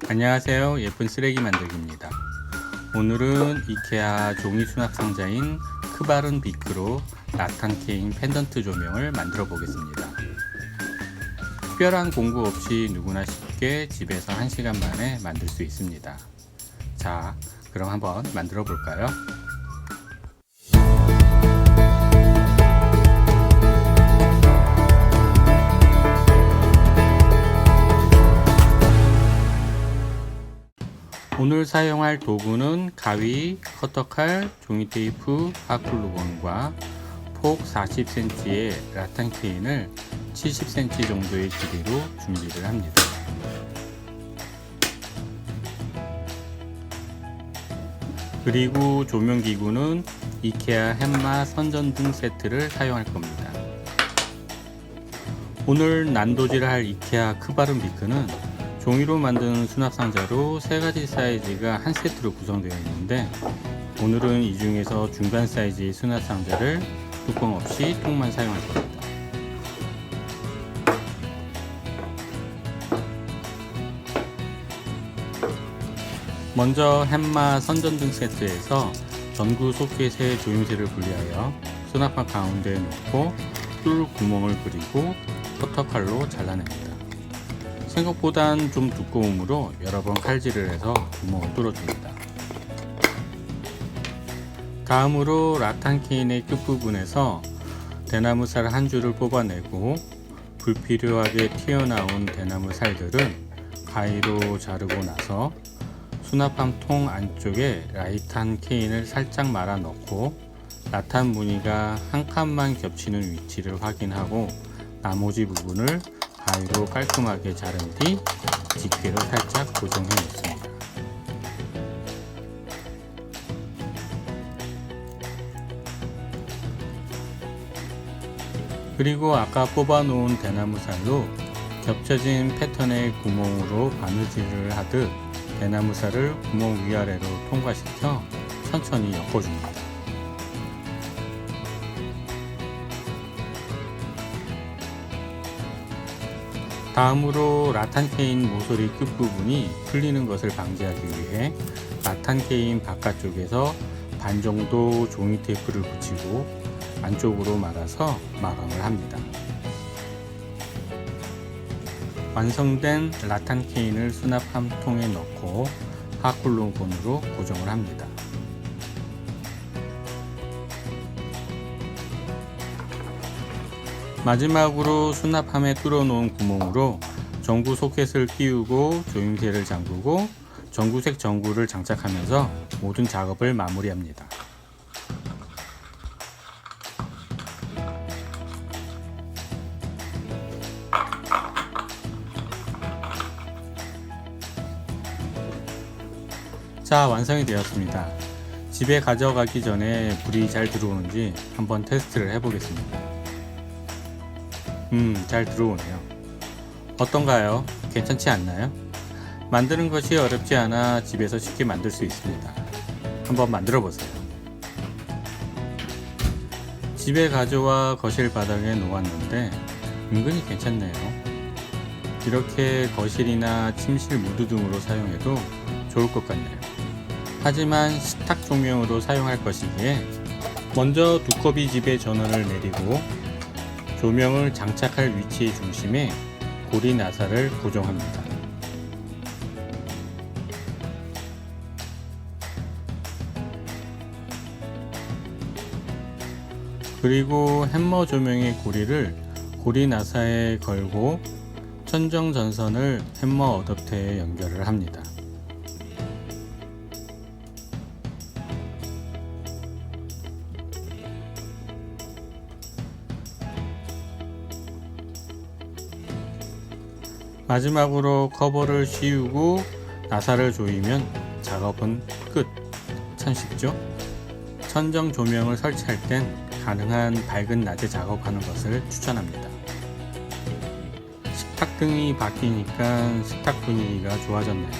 안녕하세요. 예쁜 쓰레기 만들기입니다. 오늘은 이케아 종이 수납 상자인 크바른 비크로 라탄케인 펜던트 조명을 만들어 보겠습니다. 특별한 공구 없이 누구나 쉽게 집에서 1시간 만에 만들 수 있습니다. 자, 그럼 한번 만들어 볼까요? 오늘 사용할 도구는 가위, 커터칼, 종이테이프, 핫글루건과 폭 40cm의 라탄케인을 70cm 정도의 길이로 준비를 합니다. 그리고 조명기구는 이케아 햄마 선전등 세트를 사용할 겁니다. 오늘 난도질할 이케아 크바른 비크는 종이로 만든 수납상자로 3가지 사이즈가 한 세트로 구성되어 있는데, 오늘은 이 중에서 중간 사이즈의 수납상자를 뚜껑 없이 통만 사용할 겁니다. 먼저 햄마 선전등 세트에서 전구 소켓의 조임새를 분리하여 수납판 가운데에 놓고 뚫 구멍을 그리고 커터칼로 잘라냅니다. 생각보단 좀 두꺼우므로 여러 번 칼질을 해서 구멍을 뚫어줍니다. 다음으로 라탄케인의 끝부분에서 대나무살 한 줄을 뽑아내고 불필요하게 튀어나온 대나무 살들은 가위로 자르고 나서 수납함 통 안쪽에 라탄케인을 살짝 말아 넣고 라탄 무늬가 한 칸만 겹치는 위치를 확인하고 나머지 부분을 가위로 깔끔하게 자른 뒤 집게로 살짝 고정해 놓습니다. 그리고 아까 뽑아 놓은 대나무 살로 겹쳐진 패턴의 구멍으로 바느질을 하듯 대나무 살을 구멍 위아래로 통과시켜 천천히 엮어줍니다. 다음으로 라탄케인 모서리 끝부분이 풀리는 것을 방지하기 위해 라탄케인 바깥쪽에서 반 정도 종이 테이프를 붙이고 안쪽으로 말아서 마감을 합니다. 완성된 라탄케인을 수납함 통에 넣고 핫글루건으로 고정을 합니다. 마지막으로 수납함에 뚫어놓은 구멍으로 전구 소켓을 끼우고 조임새를 잠그고 전구색 전구를 장착하면서 모든 작업을 마무리합니다. 자, 완성이 되었습니다. 집에 가져가기 전에 불이 잘 들어오는지 한번 테스트를 해보겠습니다. 잘 들어오네요. 어떤가요? 괜찮지 않나요? 만드는 것이 어렵지 않아 집에서 쉽게 만들 수 있습니다. 한번 만들어 보세요. 집에 가져와 거실 바닥에 놓았는데 은근히 괜찮네요. 이렇게 거실이나 침실 무드 등으로 사용해도 좋을 것 같네요. 하지만 식탁 조명으로 사용할 것이기에 먼저 두꺼비 집에 전원을 내리고 조명을 장착할 위치의 중심에 고리 나사를 고정합니다. 그리고 햄머 조명의 고리를 고리 나사에 걸고 천정 전선을 햄머 어댑터에 연결을 합니다. 마지막으로 커버를 씌우고 나사를 조이면 작업은 끝. 참 쉽죠? 천정 조명을 설치할 땐 가능한 밝은 낮에 작업하는 것을 추천합니다. 식탁등이 바뀌니까 식탁 분위기가 좋아졌네요.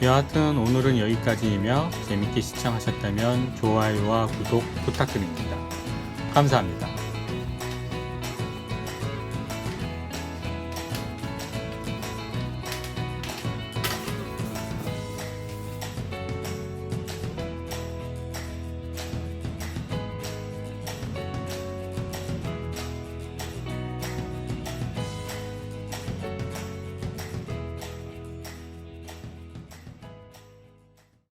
여하튼 오늘은 여기까지이며 재밌게 시청하셨다면 좋아요와 구독 부탁드립니다. 감사합니다.